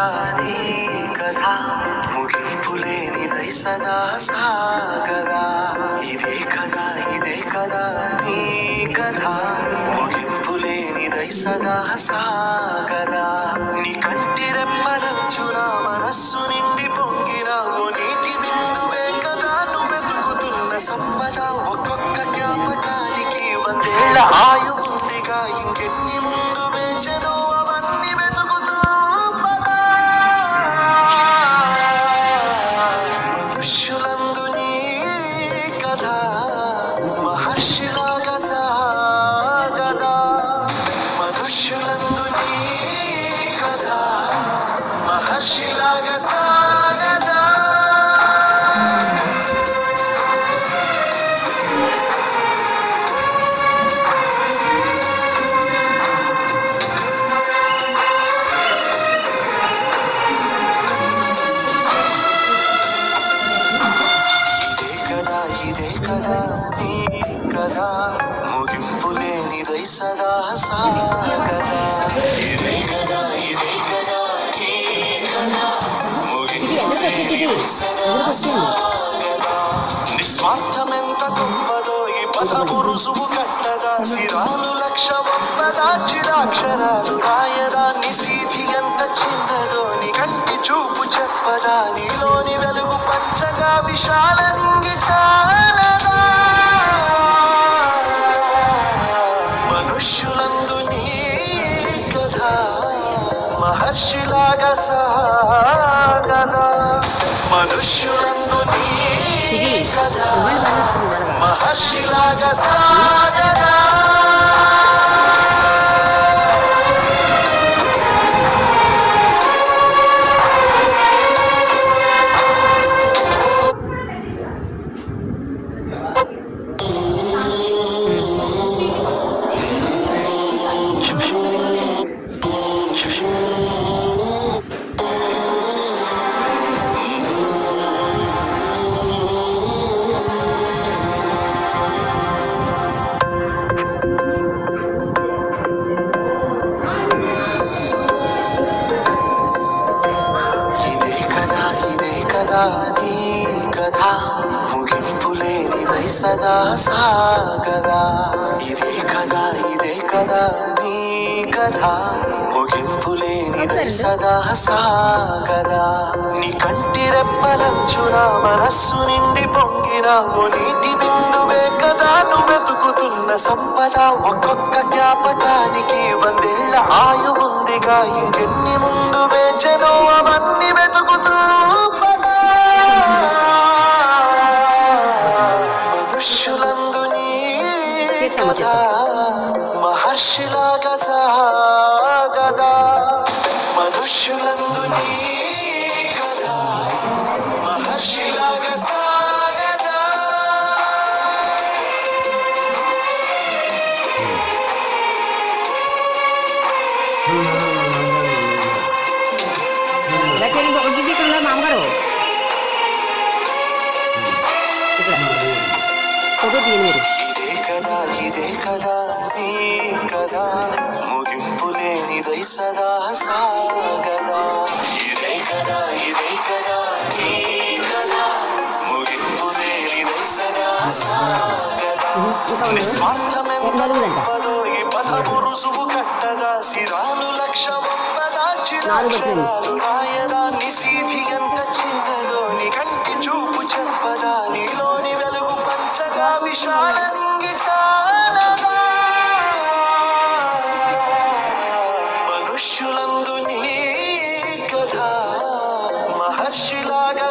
కదా నీ కథ ముగింపులేనిదై సదా సాగదా ఇదే కదా నీ కథ ముగింపులేనిదై సదా సాగదా నీ కంటి రెప్పలచ్చున మనస్సు నిండి పొంగిన ఓ నీటి బిందువే కదా నువ్వెతుకుతున్న సంపద ఒక్కొక్క జ్ఞాపకానికి వందేళ్ల ఆయు ఉందిగా ఇంకెన్ని ముందు వేచనో అవన్నీ వెతుకుతూ మనుష్యులందు నీ కథ మహర్షిలాగా సాగదా మనుష్యులందు నీ కథ మహర్షిలాగా సాగదా ఇదే కదా నీ కదా ముగింపులేనిదై సదా సాగదా ఇదే కదా నీ కదా ముగింపులేనిదై సదా సాగదా నిస్వార్థమెంత గొప్పదో ఈ పదము రుజువు కట్టదా సిరాలు లక్ష ఒప్పదా చిరాక్షరాలు రాయదా నిశీధి ఎంత చిన్నదో నీ కంటి చూపు చెప్పదా నీలోని వెలుగు పంచగా విశాల నింగి చాలదా మనుష్యులందు నీ కథ మహర్షిలాగా సాగదా మనుష్యులందు నీ కథ మహర్షిలాగా సాగదా నీ కథ ముగింపులేనిదై సదా సాగదా ఇదే కదా నీ కథ ముగింపులేనిదై సదా సాగదా నీ కంటి రెప్పలచ్చున మనస్సు నిండి పొంగిన ఓ నీటి బిందువే కదా నువ్వెతుకుతున్న సంపద ఒక్కొక్క జ్ఞాపకానికి వందేళ్ల ఆయు ఉందిగా ఇంకెన్ని ముందు వేచనో అవన్నీ వెతుకుతూ మనుష్యులందు నీ కథ మహర్షిలాగా సాగదా మనుష్యులందు నీ కథ మహర్షిలాగా సాగదా మామగారు ఇదే కదా నీ కదా ముగింపులేనిదై సదా సాగదా ఇదే కదా నీ కదా ముగింపులేనిదై సదా సాగదా నిస్వార్థమెంత గొప్పదో ఈ పదము రుజువు కట్టదా సిరాలు లక్ష ఒప్పదా చిరాక్షరాలు రాయదా నిశీధి ఎంత చిన్నదో నీ కంటి చూపు చెప్పదా నీలోని వెలుగు పంచగా విశాల నింగి చాలదా మనుష్యులందు నీ కథ మహర్షిలాగా